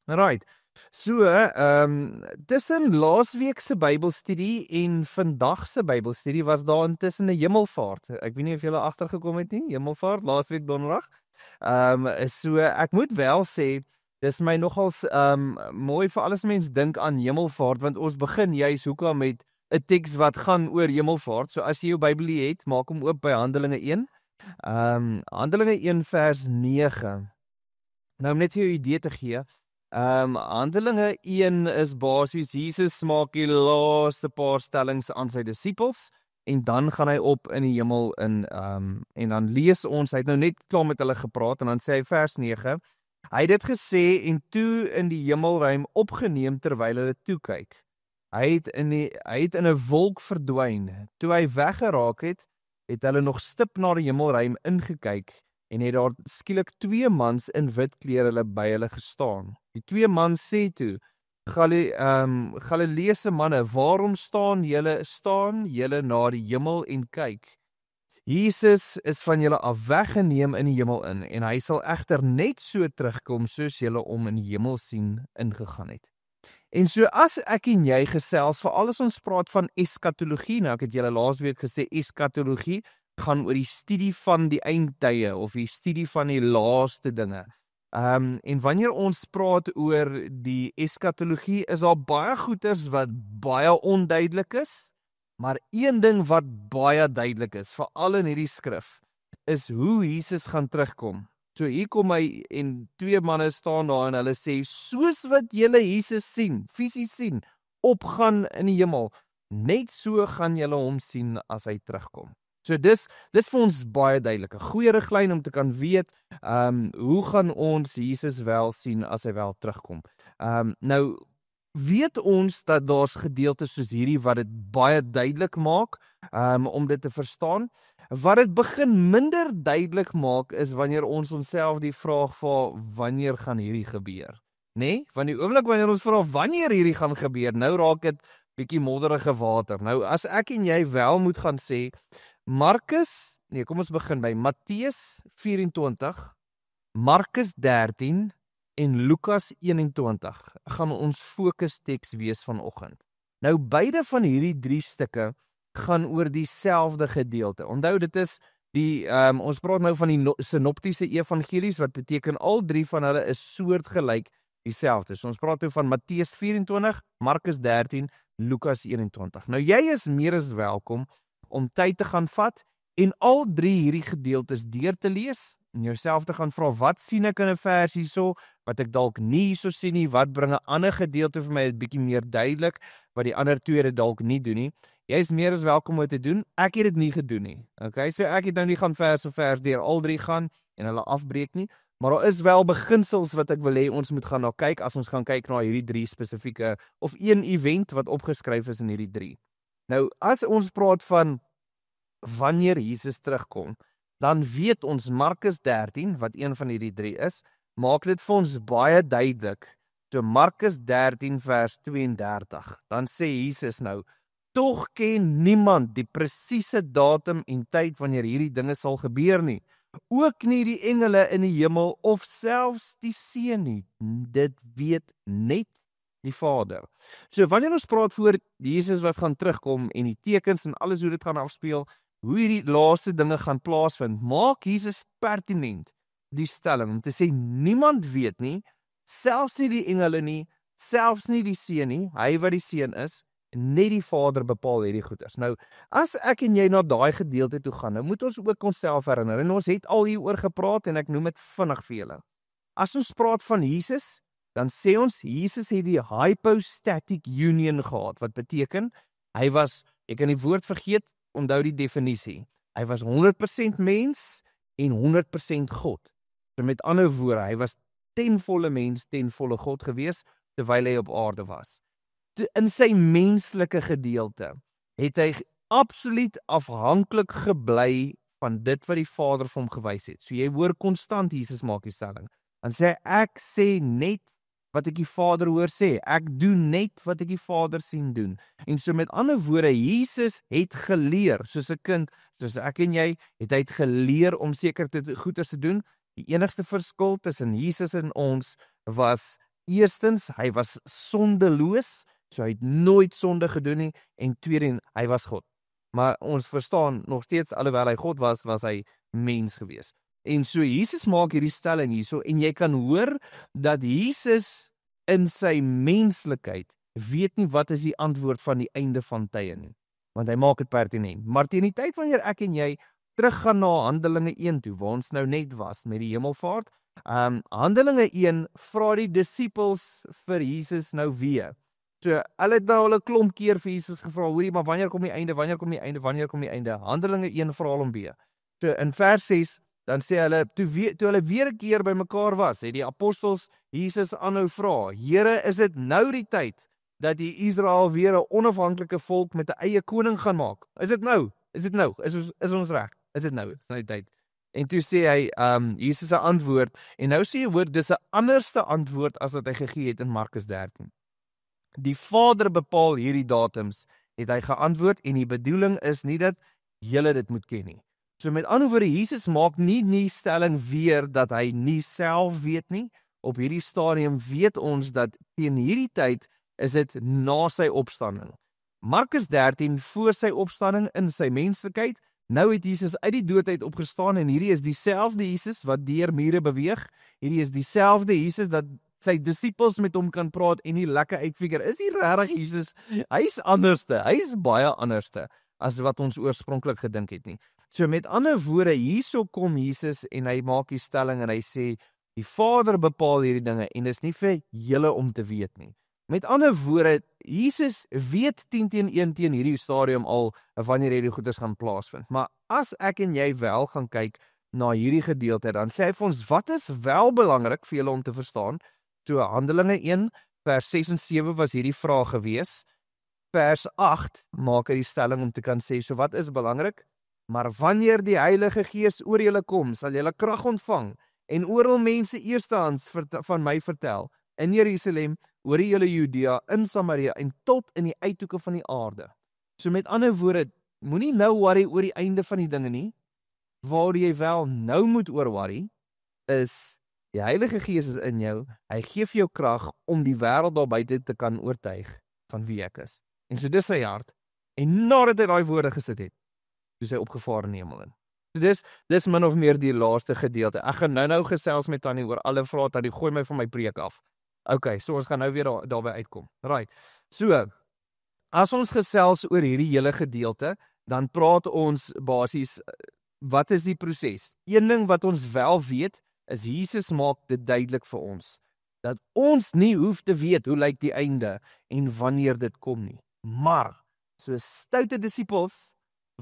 Right. So, tussen laasweek se Bybelstudie en vandag se Bybelstudie was daar intussen 'n hemelvaart. Ek weet nie of julle agtergekom het nie, hemelvaart laasweek donderdag. So ek moet wel sê dis my nogals mooi vir alles mens dink aan hemelvaart, want ons begin juis hoekom met 'n teks wat gaan oor hemelvaart. So as jy jou Bybel het, maak hom oop by Handelinge 1. Handelinge 1 vers 9. Nou om net vir jou 'n idee te gee, Handelinge 1 is basies Jesus maak die laaste paar stellings aan sy disippels en dan gaan hy op in die hemel in en dan lees ons, hy het nou net klaar met hulle gepraat en dan sê hy vers 9, hy het dit gesê en toe in die hemelruim opgeneem terwyl hulle toe kyk. Hy het in 'n wolk verdwyn. Toe hy weggeraak het, het hulle nog stip na die hemelruim ingekyk en het daar skielik 2 mans in wit klere by hulle gestaan. Die 2 mans sê toe, Galileese manne, waarom staan julle na die hemel en kyk? Jesus is van julle af weggeneem in die hemel in en hy sal egter net so terugkom soos julle hom in die hemel sien ingegaan het. En so as ek en jy gesels, veral as ons praat van eskatologie, nou ek het julle laasweek gesê eskatologie gaan oor die studie van die eindtye of die studie van die laaste dinge. En wanneer ons praat oor die eskatologie, is daar baie goeters wat baie onduidelik is, maar een ding wat baie duidelik is, veral in hierdie skrif, is hoe Jesus gaan terugkom. So hier kom hy en 2 manne staan daar en hulle sê, soos wat julle Jesus sien, fisies sien, opgaan in die hemel, net so gaan julle hom sien as hy terugkom. So dis vir ons baie duidelik, 'n goeie riglyn om te kan weet, hoe gaan ons Jesus wel sien as hy wel terugkom. Nou weet ons dat daar's gedeeltes soos hierdie wat dit baie duidelik maak, om dit te verstaan. Wat dit begin minder duidelik maak is wanneer ons onsself die vraag vra, wanneer gaan hierdie gebeur? Nee, van die oomblik wanneer ons vra wanneer hierdie gaan gebeur, nou raak dit bietjie modderige water. Nou as ek en jy wel moet gaan sê, kom ons begin by Matteus 24, Markus 13 en Lukas 21 gaan ons fokusteks wees vanoggend. Nou beide van hierdie 3 stukke gaan oor dieselfde gedeelte. Onthou dit is ons praat nou van die sinoptiese evangelies wat beteken al 3 van hulle is soortgelyk dieselfde. So ons praat nou van Matteus 24, Markus 13, Lukas 21. Nou jy is meer as welkom om tyd te gaan vat en al 3 hierdie gedeeltes deur te lees en jouself te gaan vra, wat sien ek in 'n vers hierso wat ek dalk nie hierso sien nie, wat bring 'n ander gedeelte vir my 'n bietjie meer duidelik wat die ander 2 dit dalk nie doen nie. Jy is meer as welkom om dit te doen. Ek het dit nie gedoen nie. Okay, so ek het nou nie gaan vers vir vers deur al 3 gaan en hulle afbreek nie, maar daar is wel beginsels wat ek wil hê ons moet gaan na kyk as ons gaan kyk na hierdie 3 spesifieke of een event wat opgeskryf is in hierdie 3. Nou, as ons praat van wanneer Jesus terugkom, dan weet ons Markus 13, wat een van hierdie 3 is, maak dit vir ons baie duidelik. So Markus 13 vers 32, dan sê Jesus nou, tog ken niemand die presiese datum en tyd wanneer hierdie dinge sal gebeur nie, ook nie die engele in die hemel of selfs die Seun nie, dit weet net die Vader. So wanneer ons praat voor Jesus wat gaan terugkom en die tekens en alles hoe dit gaan afspeel, hoe hierdie laaste dinge gaan plaasvind, maak Jesus pertinent die stelling om te sê niemand weet nie, selfs nie die engele nie, selfs nie die Seun nie, hy wat die Seun is, net die Vader bepaal hierdie goeders. Nou, as ek en jy na daai gedeelte toe gaan, nou moet ons ook onsself herinner en ons het al hieroor gepraat en ek noem dit vinnig vir julle. As ons praat van Jesus, dan sê ons Jesus het die hypostatic union gehad, wat beteken hy was, ek kan die woord vergeet, onthou die definisie. Hy was 100% mens en 100% God. So met ander woorde, hy was ten volle mens, ten volle God gewees terwyl hy op aarde was. In sy menslike gedeelte het hy absoluut afhanklik gebly van dit wat die Vader vir hom gewys het. So jy hoor konstant Jesus maak die stelling. Dan sê hy, ek sê net wat ek die Vader hoor sê. Ek doen net wat ek die Vader sien doen. En so met ander woorde, Jesus het geleer, soos 'n kind, soos ek en jy, het hy geleer om seker goeders te doen. Die enigste verskil tussen Jesus en ons was Eerstens, hy was sondeloos, so hy het nooit sonde gedoen nie, en tweedens, hy was God. Maar ons verstaan, nog steeds, alhoewel hy God was, was hy mens gewees. En so Jesus maak hierdie stelling hierso, en jy kan hoor dat Jesus in sy menslikheid weet nie wat is die antwoord van die einde van tye nie, want hy maak dit pertinent. Maar teen die tyd wanneer ek en jy teruggaan na Handelinge 1 toe, waar ons nou net was met die hemelvaart, Handelinge 1 vra die disippels vir Jesus nou weer. So, hulle het nou al 'n klomp keer vir Jesus gevra, hoorie, maar wanneer kom die einde, wanneer kom die einde, wanneer kom die einde? Handelinge 1 vra hom weer. So, in vers 6, dan sê hulle, toe hulle weer 'n keer by mekaar was, het die apostels Jesus aanhou vra, Here, is dit nou die tyd dat die Israel weer 'n onafhanklike volk met 'n eie koning gaan maak? Is dit nou? Is dit nou? Is ons reg? Is dit nou? Is nou die tyd? En toe sê hy, Jesus se antwoord, en nou sê jy hoor, dis 'n anderste antwoord as wat hy gegee het in Markus 13. Die Vader bepaal hierdie datums, het hy geantwoord, en die bedoeling is nie dat julle dit moet ken nie. So met ander woorde, Jesus maak nie die stelling weer dat hy nie self weet nie. Op hierdie stadium weet ons dat teen hierdie tyd is dit na sy opstanding. Markus 13 voor sy opstanding in sy menslikheid. Nou het Jesus uit die dood uit opgestaan, en hierdie is dieselfde Jesus wat deur mure beweeg. Hierdie is dieselfde Jesus dat sy disippels met hom kan praat en nie lekker uitfigure. Is hy regtig Jesus? Hy's anderste. Hy's baie anderste as wat ons oorspronklik gedink het nie. So met ander woorde, hierso kom Jesus en hy maak die stelling en hy sê, die Vader bepaal hierdie dinge en dis nie vir julle om te weet nie. Met ander woorde, Jesus weet 10 teen 1 teen hierdie stadium al wanneer hierdie goeders gaan plaasvind. Maar as ek en jy wel gaan kyk na hierdie gedeelte, dan sê hy vir ons, wat is wel belangrik vir julle om te verstaan? So Handelinge 1, vers 6 en 7 was hierdie vraag gewees. Vers 8 maak hy die stelling om te kan sê, so wat is belangrik? Maar wanneer die Heilige Gees oor julle kom, sal julle krag ontvang en oral mense eerstehands van my vertel, in Jerusalem, oor die hele Judea, in Samaria en tot in die uithoeke van die aarde. So met ander woorde, moenie nou worry oor die einde van die dinge nie. Waar jy wel nou moet oor worry, is die Heilige Gees is in jou, hy gee vir jou krag om die wêreld daar buite te kan oortuig van wie ek is. En so dis sy hart, en nadat hy daai woorde gesit het, toe sy opgevaar in die hemel in. So dis min of meer die laaste gedeelte. Ek gaan nou gesels met Tannie oor alle vrae, Tannie gooi my van my preek af. Okay, so ons gaan nou weer daarby uitkom. Right. So, as ons gesels oor hierdie hele gedeelte, dan praat ons basies, wat is die proses? Een ding wat ons wel weet, is Jesus maak dit duidelik vir ons, dat ons nie hoef te weet hoe lyk die einde en wanneer dit kom nie. Maar, so stoute disippels,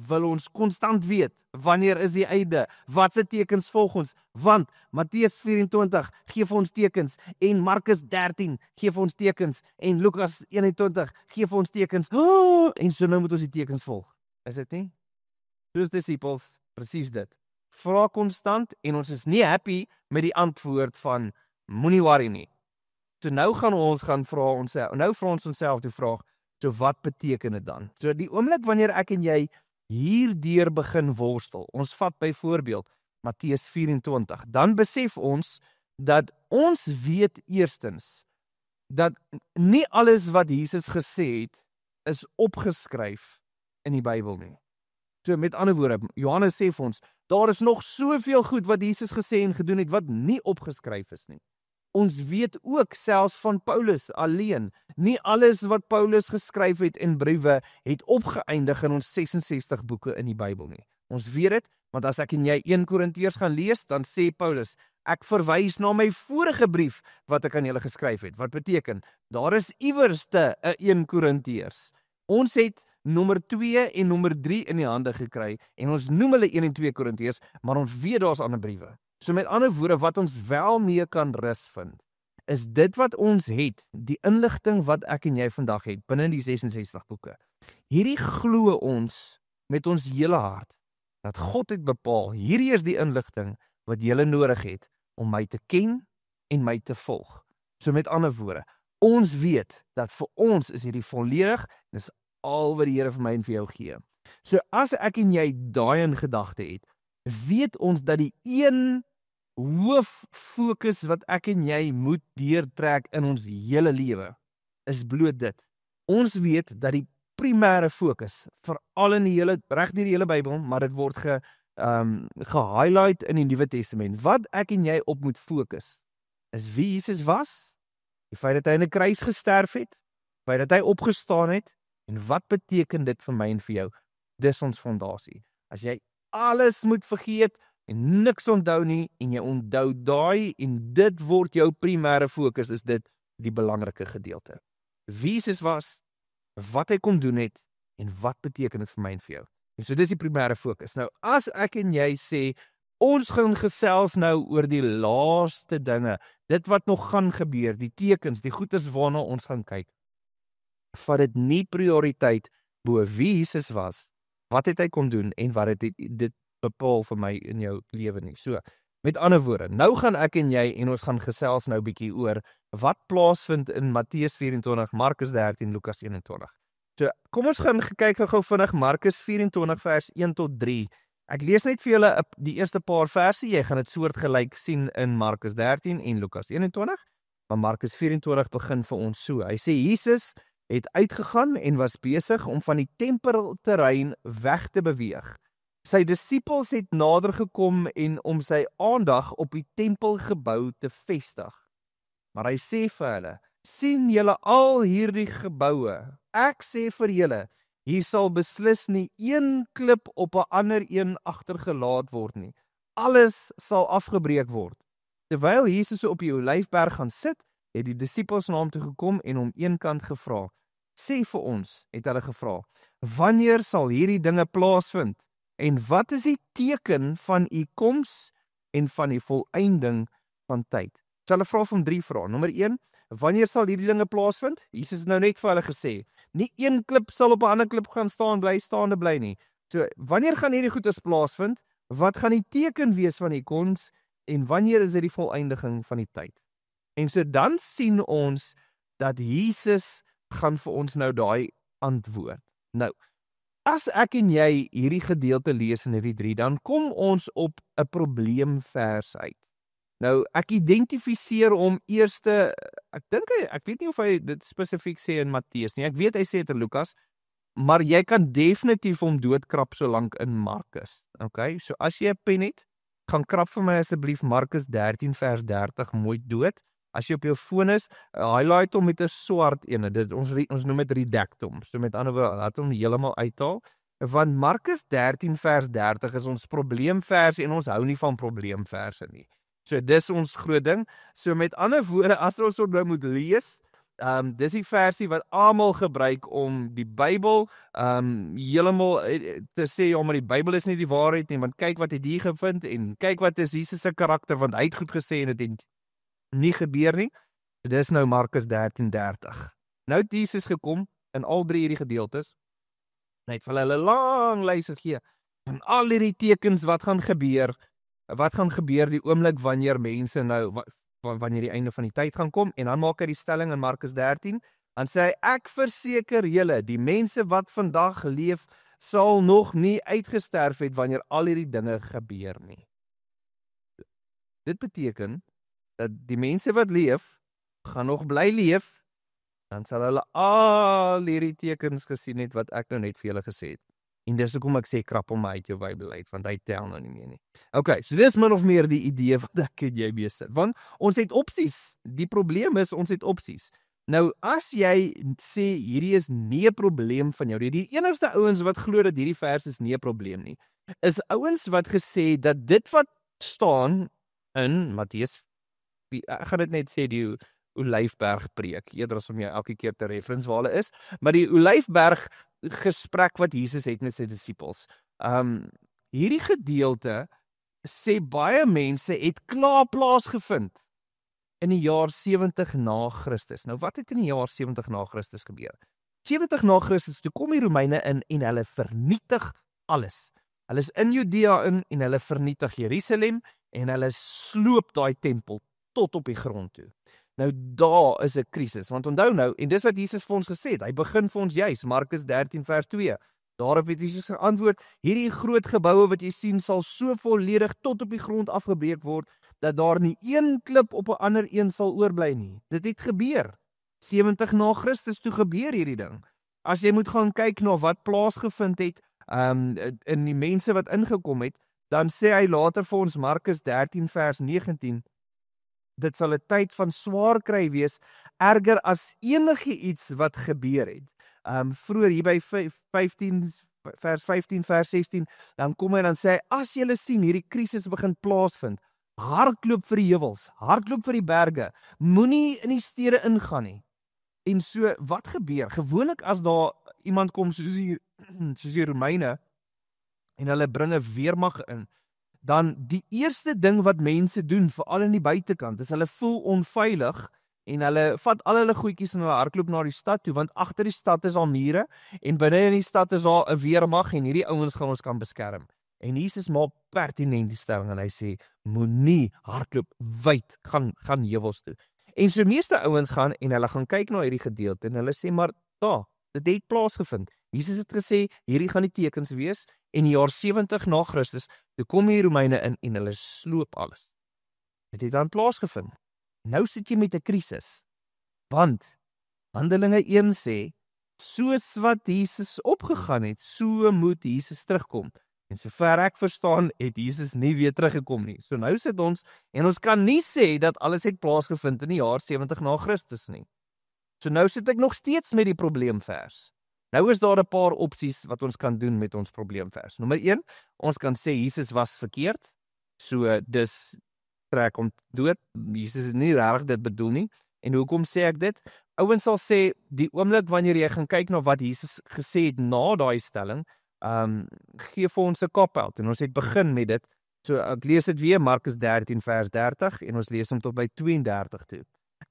wil ons konstant weet, wanneer is die einde, wat se tekens volg ons, want Matteus 24 gee vir ons tekens, en Markus 13 gee vir ons tekens, en Lukas 21 gee vir ons tekens, en so nou moet ons die tekens volg. Is dit nie? Soos disippels, presies dit. Vra konstant, en ons is nie happy met die antwoord van, moenie worry nie. So nou vra ons onsself die vraag, so wat beteken dit dan? So die oomblik wanneer ek en jy hierdeur begin worstel, ons vat byvoorbeeld Matteus 24, dan besef ons dat ons weet eerstens dat nie alles wat Jesus gesê het is opgeskryf in die Bybel nie. So met ander woorde, Johannes sê vir ons, daar is nog soveel goed wat Jesus gesê en gedoen het wat nie opgeskryf is nie. Ons weet ook selfs van Paulus alleen, nie alles wat Paulus geskryf het in briewe het opgeëindig in ons 66 boeke in die Bybel nie. Ons weet dit, want as ek en jy 1 Korintiërs gaan lees, dan sê Paulus, ek verwys na my vorige brief wat ek aan julle geskryf het. Wat beteken? Daar is iewerste 'n 1 Korintiërs. Ons het nommer 2 en nommer 3 in die hande gekry en ons noem hulle 1 en 2 Korintiërs, maar ons weet daar's ander briewe. So met ander woorde, wat ons wel mee kan rus vind, is dit wat ons het, die inligting wat ek en jy vandag het, binne die 66 boeke. Hierdie glo ons met ons hele hart, dat God het bepaal, hierdie is die inligting wat jy nodig het, om my te ken en my te volg. So met ander woorde, ons weet, dat vir ons is hierdie volledig, dis al wat die Here vir my en vir jou gee. So as ek en jy daai in gedagte het, weet ons dat die een hooffokus wat ek en jy moet deurtrek in ons hele lewe, is bloot dit. Ons weet dat die primêre fokus, veral in die hele, reg deur die hele Bybel, maar dit word gehighlight in die Nuwe Testament. Wat ek en jy op moet fokus, is wie Jesus was, die feit dat hy in 'n kruis gesterf het, die feit dat hy opgestaan het, en wat beteken dit vir my en vir jou? Dis ons fondasie. As jy alles moet vergeet en niks onthou nie, en jy onthou daai en dit word jou primêre fokus, is dit die belangrike gedeelte. Wie Jesus was, wat hy kom doen het, en wat beteken dit vir my en vir jou? En so dis die primêre fokus. Nou, as ek en jy sê, ons gaan gesels nou oor die laaste dinge, dit wat nog gaan gebeur, die tekens, die goeders waarna ons gaan kyk, vat dit nie prioriteit bo wie Jesus was, wat het hy kon doen, en wat het dit bepaal vir my in jou lewe nie. So, met ander woorde, nou gaan ek en jy, en ons gaan gesels nou bietjie oor, wat plaasvind in Matteus 24, Markus 13, Lukas 21. So, kom ons gaan kyk gou vinnig Markus 24 vers 1 tot 3. Ek lees net vir julle die eerste paar verse, jy gaan dit soortgelyk sien in Markus 13 en Lukas 21, maar Markus 24 begin vir ons so. Hy sê, Jesus het uitgegaan en was besig om van die tempelterrein weg te beweeg. Sy disippels het nader gekom en om sy aandag op die tempelgebou te vestig. Maar hy sê vir hulle, sien julle al hierdie geboue? Ek sê vir julle, hier sal beslis nie een klip op 'n ander een agtergelaat word nie. Alles sal afgebreek word. Terwyl Jesus op die Olyfberg gaan sit, het die disippels na hom toe gekom en hom eenkant gevra. Sê vir ons, het hulle gevra, wanneer sal hierdie dinge plaasvind? En wat is die teken van u koms en van die volëinding van tyd? So hulle vra van 3 vrae. Nommer 1, wanneer sal hierdie dinge plaasvind? Jesus het nou net vir hulle gesê, nie een klip sal op 'n ander klip gaan staande bly nie. So, wanneer gaan hierdie goeders plaasvind? Wat gaan die teken wees van die koms? En wanneer is dit die volëindiging van die tyd? En so dan sien ons dat Jesus gaan vir ons nou daai antwoord. Nou, as ek en jy hierdie gedeelte lees in hierdie 3, dan kom ons op 'n probleemvers uit. Nou, ek identifiseer hom eerste, ek weet nie of hy dit spesifiek sê in Matteus nie, ek weet hy sê dit in Lukas, maar jy kan definitief hom doodkrap solank in Markus. Okay, so as jy 'n pen het, gaan krap vir my asseblief Markus 13 vers 30 mooi dood. As jy op jou foon is, highlight hom met 'n swart ene. Dit ons noem dit redact hom. So met ander woorde, laat hom heeltemal uithaal. Want Markus 13 vers 30 is ons probleemvers en ons hou nie van probleemverse nie. So dis ons groot ding. So met ander woorde, as ons nou moet lees, dis die versie wat almal gebruik om die Bybel heeltemal te sê, ja, maar die Bybel is nie die waarheid nie, want kyk wat het hier gevind en kyk wat is Jesus se karakter, want hy het goed gesê en dit het nie gebeur nie. Dis nou Markus 13:30. Nou het Jesus gekom in al 3 hierdie gedeeltes. Hy het vir hulle 'n lang lys gegee van al hierdie tekens wat gaan gebeur. Wat gaan gebeur die oomblik wanneer mense nou wanneer die einde van die tyd gaan kom, en dan maak hy die stelling in Markus 13, dan sê hy, ek verseker julle, die mense wat vandag leef, sal nog nie uitgesterf het wanneer al hierdie dinge gebeur nie. Dit beteken dat die mense wat leef, gaan nog bly leef, dan sal hulle al hierdie tekens gesien het wat ek nou net vir julle gesê het. En dis hoekom ek sê krap hom uit jou Bybel uit, want hy tel nou nie meer nie. Okay, so dis min of meer die idee wat ek en jy besit, want ons het opsies. Die probleem is, ons het opsies. Nou, as jy sê, hierdie is nie 'n probleem van jou, die enigste ouens wat glo dat hierdie vers is nie 'n probleem nie, is ouens wat gesê dat dit wat staan in Matteus, ek gaan dit net sê, die Olyfberg preek, eerder as om jy elke keer te reference waar hulle is, maar die Olyfberg gesprek wat Jesus het met sy disippels. Hierdie gedeelte sê baie mense het klaar plaasgevind in die jaar 70 na Christus. Nou wat het in die jaar 70 na Christus gebeur? 70 na Christus, toe kom die Romeine in en hulle vernietig alles. Hulle is in Judea in en hulle vernietig Jerusalem en hulle sloop daai tempel tot op die grond toe. Nou daar is 'n krisis, want onthou nou, en dis wat Jesus vir ons gesê het, hy begin vir ons juis, Markus 13 vers 2, daarop het Jesus geantwoord, hierdie groot geboue wat jy sien, sal so volledig tot op die grond afgebreek word, dat daar nie een klip op 'n ander een sal oorbly nie. Dit het gebeur. 70 na Christus toe gebeur hierdie ding. As jy moet gaan kyk na wat plaasgevind het, in die mense wat ingekom het, dan sê hy later vir ons Markus 13 vers 19, dit sal 'n tyd van swaar kry wees, erger as enige iets wat gebeur het. Vroeër hier by 15 vers 16, dan kom hy dan sê hy, as julle sien hierdie krisis begin plaasvind, hardloop vir die heuwels, hardloop vir die berge, moenie in die stede ingaan nie. En so, wat gebeur? Gewoonlik as daar iemand kom soos die Romeine, en hulle bring 'n weermag in, dan die eerste ding wat mense doen, veral in die buitekant, is hulle voel onveilig, en hulle vat al hulle goedjies en hulle hardloop na die stad toe, want agter die stad is daar mure, en binne in die stad is daar 'n weermag, en hierdie ouens gaan ons kan beskerm. En Jesus maak pertinent die stelling, en hy sê, moenie hardloop wyd, gaan heuwels toe. En so meeste ouens gaan, en hulle gaan kyk na hierdie gedeelte, en hulle sê, maar dit het plaasgevind. Jesus het gesê, hierdie gaan die tekens wees, en die jaar 70 na Christus, toe kom die Romeine in, en hulle sloop alles. Dit het dan plaasgevind. Nou sit jy met 'n krisis, want Handelinge 1 sê, soos wat Jesus opgegaan het, so moet Jesus terugkom. En sover ek verstaan, het Jesus nie weer teruggekom nie. So nou sit ons, en ons kan nie sê dat alles het plaasgevind in die jaar 70 na Christus nie. So nou sit ek nog steeds met die probleemvers. Nou is daar 'n paar opsies wat ons kan doen met ons probleemvers. Nommer 1, ons kan sê Jesus was verkeerd, so dis trek hom dood. Jesus het nie regtig dit bedoel nie. En hoekom sê ek dit? Ouens sal sê, die oomblik wanneer jy gaan kyk na wat Jesus gesê het na daai stelling, gee vir ons 'n cop-out, en ons het begin met dit. So ek lees dit weer, Markus 13 vers 30, en ons lees hom tot by 32 toe.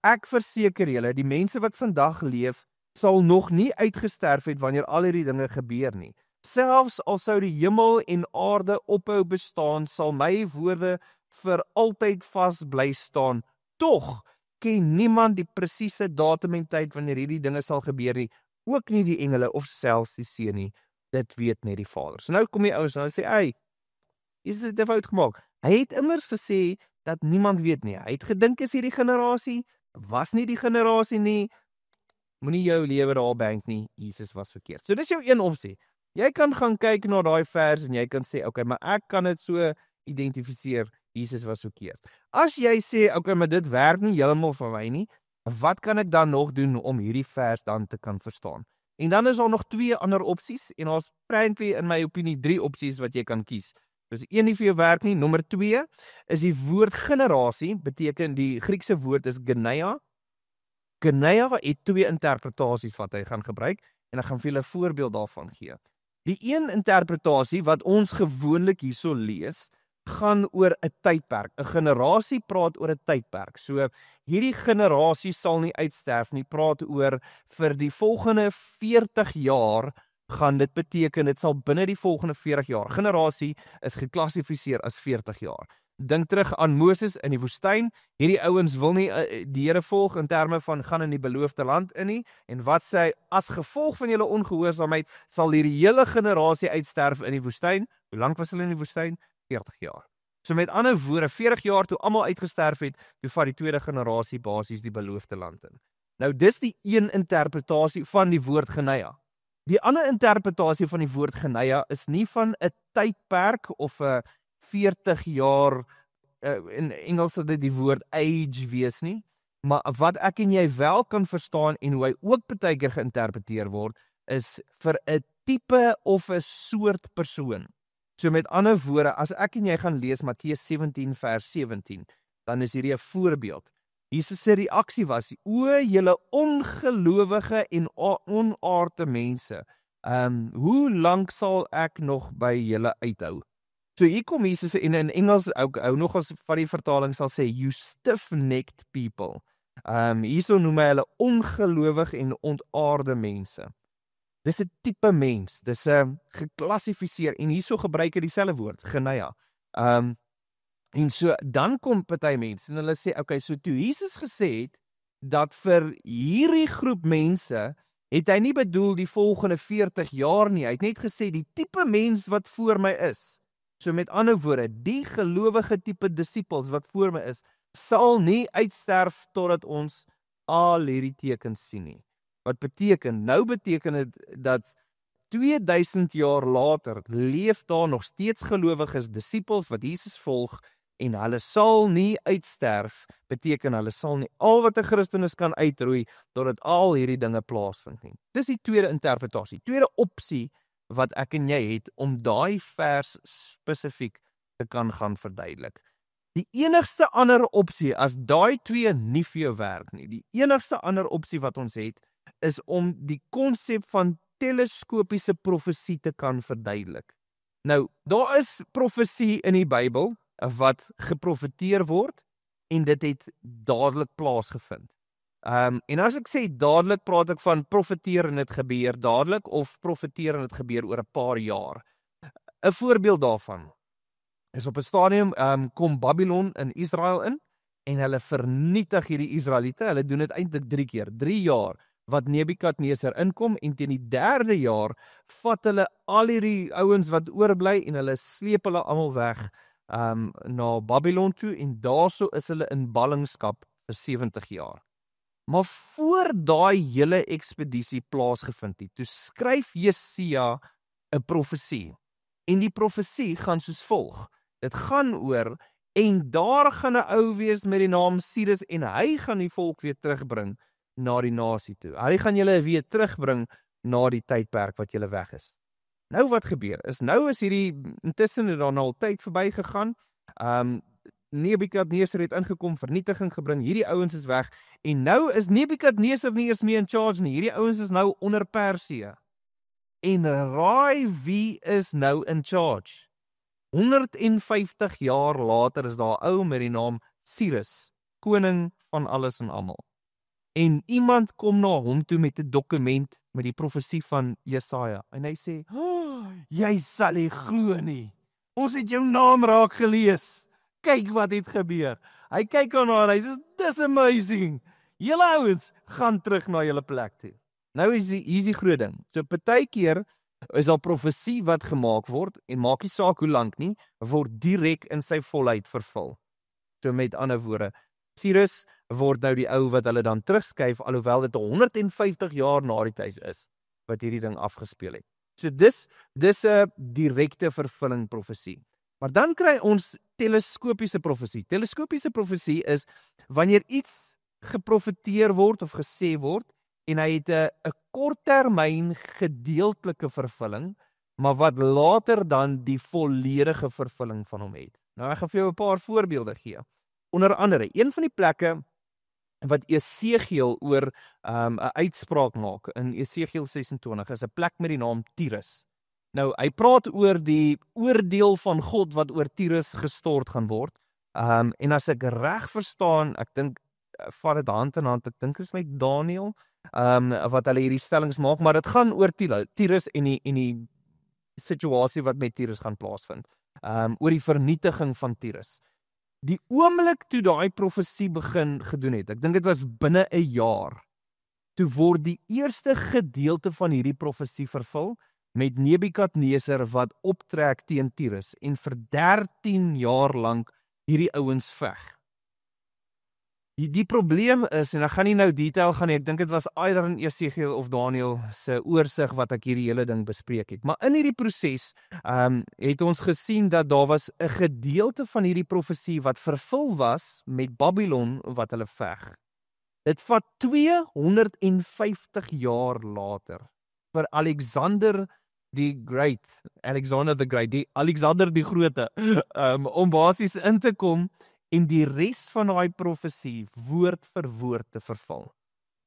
Ek verseker julle, die mense wat vandag leef, sal nog nie uitgesterf het wanneer al hierdie dinge gebeur nie. Selfs al sou die hemel en aarde ophou bestaan, sal my woorde vir altyd vas bly staan. Tog ken niemand die presiese datum en tyd wanneer hierdie dinge sal gebeur nie, ook nie die engele of selfs die Seun nie. Dit weet net die Vader. So nou kom die ouens en sê, "Hey, Jesus het 'n fout gemaak." Hy het immers gesê dat niemand weet nie. Hy het gedink is hierdie generasie, was nie die generasie nie. Moenie jou lewe daar bank nie. Jesus was verkeerd. So dis jou een opsie. Jy kan gaan kyk na daai vers en jy kan sê, "Okay, maar ek kan dit so identifiseer, Jesus was verkeerd." As jy sê, "Okay, maar dit werk nie heeltemal vir my nie, wat kan ek dan nog doen om hierdie vers dan te kan verstaan?" En dan is daar nog 2 ander opsies, en daar's frankly in my opinie 3 opsies wat jy kan kies. Dus 1 nie vir jou werk nie. Nommer 2 is die woord generasie, beteken die Griekse woord is geneia. Geneia het 2 interpretasies wat hy gaan gebruik, en ek gaan vir julle 'n voorbeeld daarvan gee. Die een interpretasie wat ons gewoonlik hierso lees, gaan oor 'n tydperk. 'n Generasie praat oor 'n tydperk. So hierdie generasie sal nie uitsterf nie, praat oor vir die volgende 40 jaar gaan dit beteken, dit sal binne die volgende 40 jaar. Generasie is geklassifiseer as 40 jaar. Dink terug aan Moses in die woestyn. Hierdie ouens wil nie die Here volg in terme van gaan in die beloofde land in nie. En wat sê hy? As gevolg van julle ongehoorsaamheid sal hierdie hele generasie uitsterf in die woestyn. Hoe lank was hulle in die woestyn? 40 jaar. So met ander woorde, 40 jaar toe almal uitgesterf het, toe vat die tweede generasie basies die beloofde land in. Nou dis die een interpretasie van die woord geneia. Die ander interpretasie van die woord geneia is nie van 'n tydperk of 'n 40 jaar, in Engels sal dit die woord age wees nie, maar wat ek en jy wel kan verstaan en hoe hy ook baie keer geïnterpreteer word, is vir 'n tipe of 'n soort persoon. So met ander woorde, as ek en jy gaan lees Matteus 17 vers 17, dan is hierdie 'n voorbeeld. Jesus se reaksie was, "O julle ongelowige en onaarde mense, hoe lank sal ek nog by julle uithou?" So hier kom Jesus, en in Engels hou nog as van die vertaling sal sê, "You stiff-necked people." Hierso noem hy hulle ongelowige en ontaarde mense. Dis 'n tipe mens, dis 'n geklassifiseer, en hierso gebruik hy dieselfde woord, geneia. En so dan kom party mense en hulle sê, okay, so toe Jesus gesê het dat vir hierdie groep mense het hy nie bedoel die volgende 40 jaar nie. Hy het net gesê die tipe mens wat voor my is. So met ander woorde, die gelowige tipe disippels wat voor my is, sal nie uitsterf totdat ons al hierdie tekens sien nie. Wat beteken? Nou beteken dit dat 2000 jaar later leef daar nog steeds gelowiges disippels wat Jesus volg en hulle sal nie uitsterf, beteken hulle sal nie al wat 'n Christen is kan uitroei totdat al hierdie dinge plaasvind nie. Dis die tweede interpretasie, tweede opsie wat ek en jy het om daai vers spesifiek te kan gaan verduidelik. Die enigste ander opsie as daai twee nie vir jou werk nie, die enigste ander opsie wat ons het is om die konsep van teleskopiese profesie te kan verduidelik. Nou, daar is profesie in die Bybel wat geprofeteer word en dit het dadelik plaasgevind. En as ek sê dadelik, praat ek van profeteer en dit gebeur dadelik of profeteer en dit gebeur oor 'n paar jaar. 'n Voorbeeld daarvan is op 'n stadium kom Babylon in Israel in en hulle vernietig hierdie Israeliete. Hulle doen dit eintlik 3 keer, 3 jaar wat Nebukadneser inkom en teen die 3de jaar vat hulle al hierdie ouens wat oorbly en hulle sleep hulle almal weg na Babylon toe en daarso is hulle in ballingskap vir 70 jaar. Maar voor daai hele ekspedisie plaasgevind het, toe skryf Jesaja 'n profesie. En die profesie gaan soos volg. Dit gaan oor en daar gaan 'n ou wees met die naam Cyrus en hy gaan die volk weer terugbring na die nasie toe. Hy gaan julle weer terugbring na die tydperk wat julle weg is. Nou wat gebeur is, nou is hierdie, intussen het daar al tyd verby gegaan, Nebukadneser het ingekom, vernietiging gebring, hierdie ouens is weg, en nou is Nebukadneser nie eers meer in charge nie, hierdie ouens is nou onder Persië. En raai wie is nou in charge? 150 jaar later is daar 'n ou met die naam Cyrus, koning van alles en almal. En iemand kom na hom toe met 'n dokument met die profesie van Jesaja. En hy sê, jy sal nie glo nie. Ons het jou naam raak gelees. Kyk wat het gebeur. Hy kyk aan haar en hy sê, dis amazing. Julle ouens, gaan terug na julle plek toe. Nou is die groot ding. So partykeer is daar profesie wat gemaak word, en maak nie saak hoe lank nie, word direk in sy volheid vervul. So met ander woorde, Cyrus word nou die ou wat hulle dan terugskuif, alhoewel dit 150 jaar na die tyd is, wat hierdie ding afgespeel het. So dis 'n direkte vervulling profesie. Maar dan kry ons teleskopiese profesie. Teleskopiese profesie is wanneer iets geprofeteer word of gesê word, en hy het 'n korttermyn gedeeltelike vervulling, maar wat later dan die volledige vervulling van hom het. Nou ek gaan vir jou 'n paar voorbeelde gee. Onder andere, een van die plekke wat Esegiel oor 'n uitspraak maak in Esegiel 26 is 'n plek met die naam Tyrus. Nou, hy praat oor die oordeel van God wat oor Tyrus gestort gaan word. En as ek reg verstaan, ek dink vat dit hand in hand, ek dink is met Daniel, wat hulle hierdie stellings maak, maar dit gaan oor Tyrus en die situasie wat met Tyrus gaan plaasvind. Oor die vernietiging van Tyrus. Die oomblik toe daai profesie begin gedoen het, ek dink dit was binne 'n jaar, toe word die eerste gedeelte van hierdie profesie vervul, met Nebukadneser wat optrek teen Tyrus, en vir 13 jaar lank hierdie ouens veg. Die probleem is, en ek gaan nie nou detail gaan nie, ek dink dit was either in Esegiel of Daniel se oorsig wat ek hierdie hele ding bespreek het. Maar in hierdie proses het ons gesien dat daar was 'n gedeelte van hierdie profesie wat vervul was met Babylon wat hulle veg. Dit vat 250 jaar later vir Alexander the Great, Alexander die Grote, om basies in te kom en die res van daai profesie woord vir woord te vervul.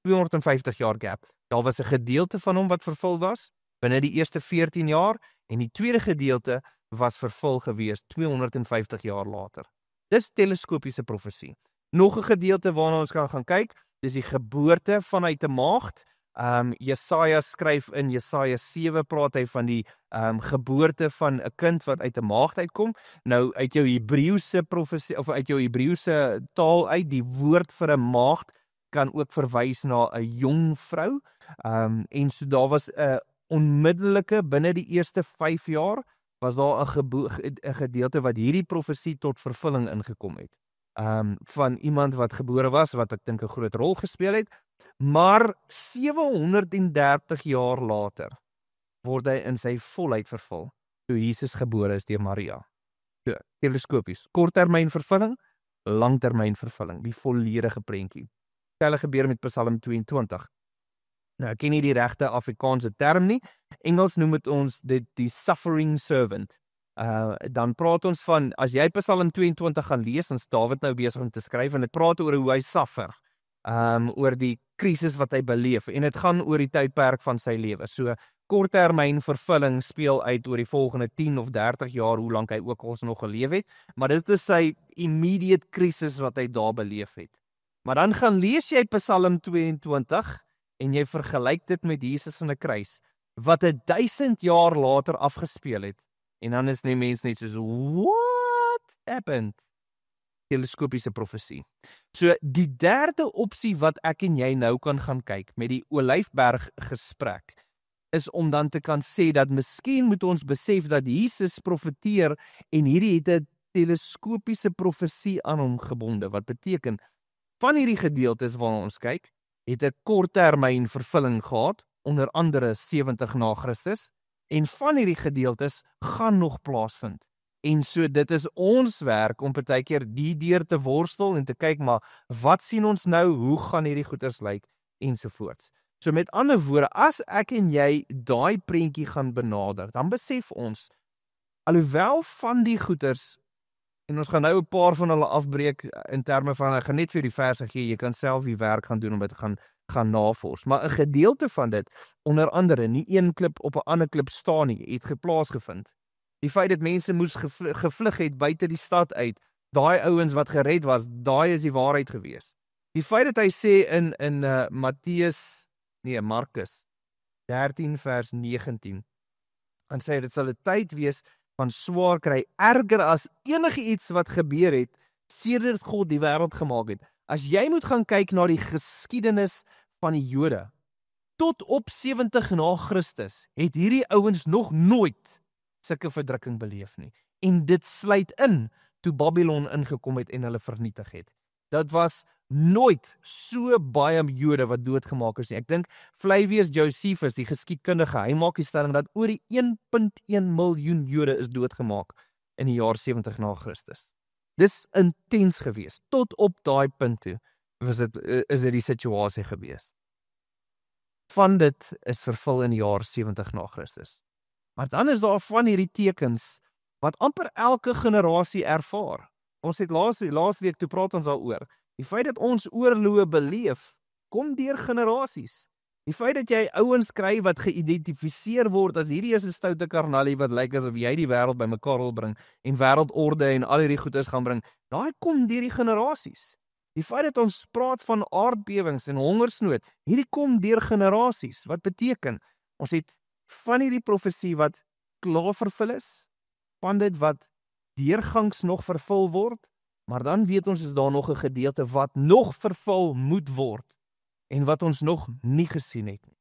250 jaar gap. Daar was 'n gedeelte van hom wat vervul was binne die eerste 14 jaar en die tweede gedeelte was vervul gewees 250 jaar later. Dis teleskopiese profesie. Nog 'n gedeelte waarna ons kan gaan kyk, dis die geboorte vanuit 'n maagd. Jesaja skryf in Jesaja 7, praat hy van die geboorte van 'n kind wat uit 'n maagd uitkom. Nou uit jou Hebreëse profesie of uit jou Hebreëse taal uit, die woord vir 'n maagd kan ook verwys na 'n jong vrou. En so daar was 'n onmiddellike binne die eerste 5 jaar was daar 'n gedeelte wat hierdie profesie tot vervulling ingekom het. Van iemand wat gebore was, wat ek dink 'n groot rol gespeel het, maar 730 jaar later word hy in sy volheid vervul, toe Jesus gebore is deur Maria. So, teleskopies, korttermyn vervulling, langtermyn vervulling, die volledige prentjie. Dieselfde gebeur met Psalm 22. Nou, ek ken nie die regte Afrikaanse term nie. Engels noem dit ons die suffering servant. Dan praat ons van, as jy Psalm 22 gaan lees, dan is Dawid nou besig om te skryf, en dit praat oor hoe hy suffer, oor die krisis wat hy beleef, en dit gaan oor die tydperk van sy lewe. So, korttermyn vervulling speel uit oor die volgende 10 of 30 jaar, hoe lank hy ook al nog geleef het, maar dit is sy immediate krisis wat hy daar beleef het. Maar dan gaan lees jy Psalm 22, en jy vergelyk dit met Jesus aan 'n kruis, wat 1000 jaar later afgespeel het, en dan is die mense net soos, what happened? Teleskopiese profesie. So, die derde opsie wat ek en jy nou kan gaan kyk, met die Olyfberg gesprek, is om dan te kan sê, dat miskien moet ons besef, dat Jesus profeteer, en hierdie het 'n teleskopiese profesie aan hom gebonde, wat beteken, van hierdie gedeeltes waarna ons kyk, het 'n korttermyn vervulling gehad, onder andere 70 na Christus, en van hierdie gedeeltes gaan nog plaasvind. En so dit is ons werk om partykeer die deur te worstel en te kyk, maar wat sien ons nou, hoe gaan hierdie goeters lyk, ensovoorts. So met ander woorde, as ek en jy daai prentjie gaan benader, dan besef ons, alhoewel van die goeters, en ons gaan nou 'n paar van hulle afbreek in terme van, ek gaan net vir die verse gee, jy kan self die werk gaan doen om dit gaan navors, maar 'n gedeelte van dit, onder andere, nie een klip op 'n ander klip staan nie, het geplaasgevind. Die feit dat mense moes gevlug het buite die stad uit, daai ouens wat gered was, daai is die waarheid gewees. Die feit dat hy sê in Markus 13 vers 19, dan sê hy, dit sal 'n tyd wees van swaar kry, erger as enige iets wat gebeur het, sedert God die wêreld gemaak het. As jy moet gaan kyk na die geskiedenis van die Jode, tot op 70 na Christus, het hierdie ouens nog nooit sulke verdrukking beleef nie. En dit sluit in, toe Babylon ingekom het en hulle vernietig het. Dat was nooit so baie Jode wat doodgemaak is nie. Ek dink Flavius Josephus, die geskiedkundige, hy maak die stelling dat oor die 1,1 miljoen Jode is doodgemaak in die jaar 70 na Christus. Dis intens gewees. Tot op daai punt toe is dit die situasie gewees. Van dit is vervul in die jaar 70 na Christus. Maar dan is daar van hierdie tekens wat amper elke generasie ervaar. Ons het laasweek toe praat ons daaroor. Die feit dat ons oorloë beleef, kom deur generasies. Die feit dat jy ouens kry wat geïdentifiseer word as hierdie is 'n stoute karnalie wat lyk asof jy die wêreld bymekaar wil bring en wêreldorde en al hierdie goedes gaan bring, daai kom deur die generasies. Die feit dat ons praat van aardbewings en hongersnood, hierdie kom deur generasies. Wat beteken? Ons het van hierdie profesie wat klaar vervul is, van dit wat deurgangs nog vervul word, maar dan weet ons is daar nog 'n gedeelte wat nog vervul moet word en wat ons nog nie gesien het nie.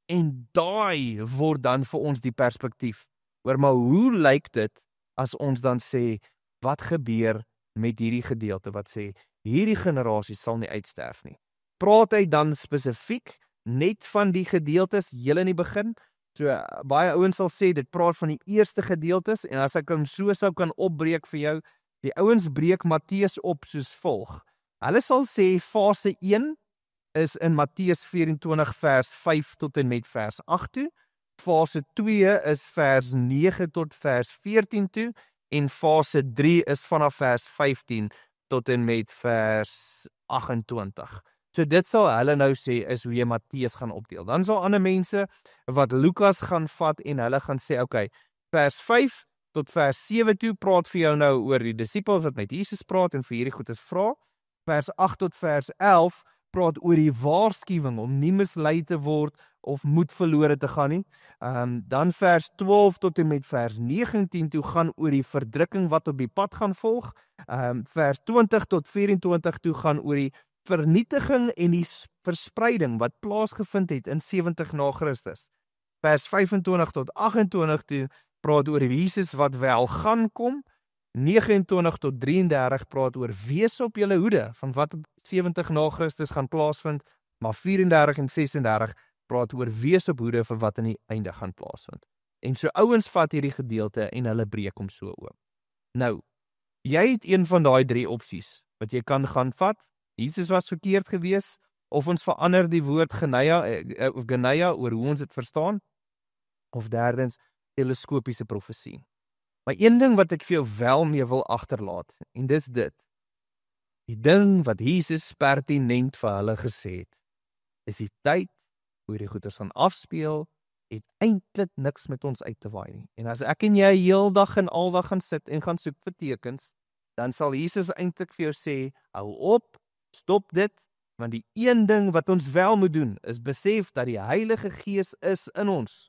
En daai word dan vir ons die perspektief oor, maar hoe lyk dit as ons dan sê, wat gebeur met hierdie gedeelte wat sê, hierdie generasie sal nie uitsterf nie. Praat hy dan spesifiek net van die gedeeltes heel in die begin? So, baie ouens sal sê, dit praat van die eerste gedeeltes, en as ek hom so sou kan opbreek vir jou, die ouens breek Matteus op soos volg. Hulle sal sê, fase 1 is in Matteus 24 vers 5 tot en met vers 8 toe, fase 2 is vers 9 tot vers 14 toe, en fase 3 is vanaf vers 15 tot en met vers 28. So dit sal hulle nou sê, is hoe jy Matteus gaan opdeel. Dan sal ander mense wat Lukas gaan vat en hulle gaan sê, okay, vers 5 tot vers 7 toe praat vir jou nou oor die disippels wat met Jesus praat en vir hierdie goedes vra. Vers 8 tot vers 11 praat oor die waarskuwing om nie mislei te word of moed verlore te gaan nie. Dan vers 12 tot en met vers 19 toe gaan oor die verdrukking wat op die pad gaan volg. Vers 20 tot 24 toe gaan oor die vernietiging en die verspreiding wat plaasgevind het in 70 na Christus. Vers 25 tot 28 toe praat oor Jesus wat wel gaan kom. 29 tot 33 praat oor wees op julle hoede van wat op 70 na Christus gaan plaasvind, maar 34 en 36 praat oor wees op hoede vir wat in die einde gaan plaasvind. En so ouens vat hierdie gedeelte en hulle breek hom so oop. Nou, jy het een van daai 3 opsies wat jy kan gaan vat. Jesus was verkeerd gewees, of ons verander die woord geneia oor hoe ons dit verstaan, of derdens, teleskopiese profesie. Maar een ding wat ek vir jou wel mee wil agterlaat, en dis dit. Die ding wat Jesus pertinent vir hulle gesê het, is die tyd hoe die goeders gaan afspeel, het eintlik niks met ons uit te waai nie. En as ek en jy heeldag en aldag gaan sit en gaan soek vir tekens, dan sal Jesus eintlik vir jou sê, hou op, stop dit, want die een ding wat ons wel moet doen, is besef dat die Heilige Gees is in ons.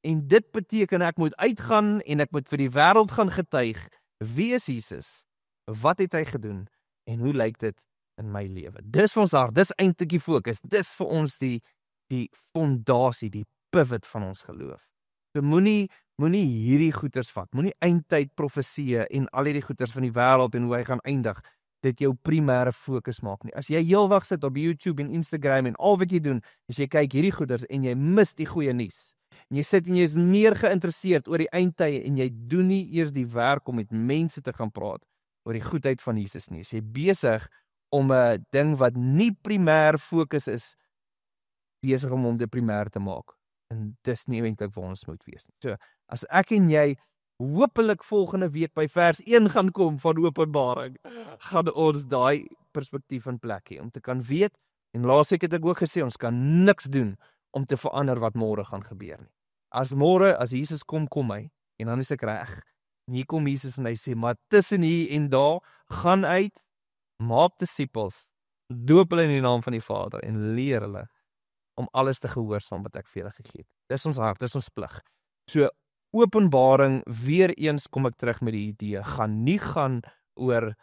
En dit beteken ek moet uitgaan en ek moet vir die wêreld gaan getuig, wie is Jesus, wat het hy gedoen, en hoe lyk dit in my lewe. Dis ons hart, dis eintlik die fokus, dis vir ons die fondasie, die pivot van ons geloof. So moenie hierdie goeters vat, moenie eindtyd profesieë en al hierdie goeters van die wêreld en hoe hy gaan eindig, dit jou primêre fokus maak nie. As jy heelwag sit op YouTube en Instagram en al wat jy doen, is jy kyk hierdie goeters en jy mis die goeie nuus. En jy sit en jy is meer geïnteresseerd oor die eindtye en jy doen nie eers die werk om met mense te gaan praat oor die goedheid van Jesus nie. Jy besig om 'n ding wat nie primêr fokus is, besig om dit primêr te maak. En dis nie eintlik waar ons moet wees nie. So, as ek en jy hopelik volgende week by vers 1 gaan kom van Openbaring, gaan ons daai perspektief in plek hê, om te kan weet, en laasweek het ek ook gesê, ons kan niks doen om te verander wat môre gaan gebeur nie. As Jesus kom hy, en dan is ek reg. En hier kom Jesus en hy sê, maar tussen hier en daar, gaan uit, maak disippels, doop hulle in die naam van die Vader, en leer hulle om alles te gehoorsaam wat ek vir julle gegee het. Dis ons hart, dis ons plig. So, Openbaring, weer eens kom ek terug met die idee, gaan nie gaan oor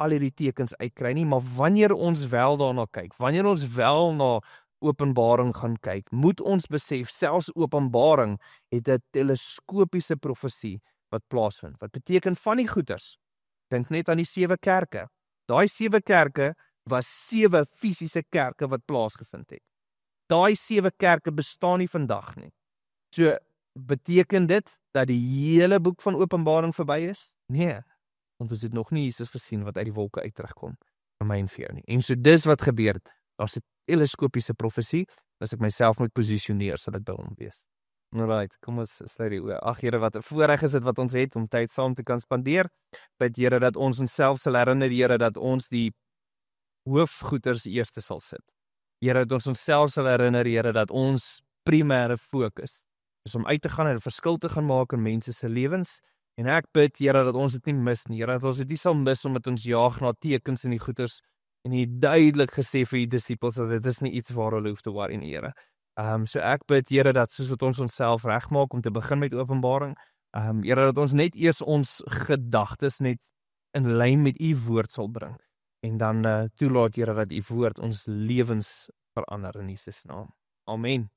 al hierdie tekens uitkry nie, maar wanneer ons wel daarna kyk, wanneer ons wel na Openbaring gaan kyk, moet ons besef, selfs Openbaring het 'n teleskopiese profesie wat plaasvind. Wat beteken van die goeters? Dink net aan die 7 kerke. Daai 7 kerke was 7 fisiese kerke wat plaasgevind het. Daai 7 kerke bestaan nie vandag nie. So, beteken dit dat die hele boek van Openbaring verby is? Nee, want ons het nog nie Jesus gesien wat uit die wolke uit terugkom, vir my en vir jou nie. En so dis wat gebeur het, daar's 'n teleskopiese profesie, as ek myself moet posisioneer, sal dit by hom wees. Alright, kom ons sluit die oë. Ag Here, wat 'n voorreg is dit wat ons het om tyd saam te kan spandeer. Bid Here dat ons onsself sal herinner, Here, dat ons die hoofgoeders eerste sal sit. Here, dat ons onsself sal herinner, Here, dat ons primêre fokus is om uit te gaan en 'n verskil te gaan maak in mense se lewens. En ek bid, Here, dat ons dit nie mis nie. Here, dat ons dit nie sal mis omdat ons jaag na tekens en die goeders en jy duidelik gesê vir die disippels dat dit is nie iets waar hulle hoef te worry nie, Here. So ek bid, Here, dat soos dat ons onsself regmaak om te begin met Openbaring, Here, dat ons net eers ons gedagtes net in lyn met u woord sal bring. En dan toelaat, Here, dat u woord ons lewens verander in Jesus naam. Amen.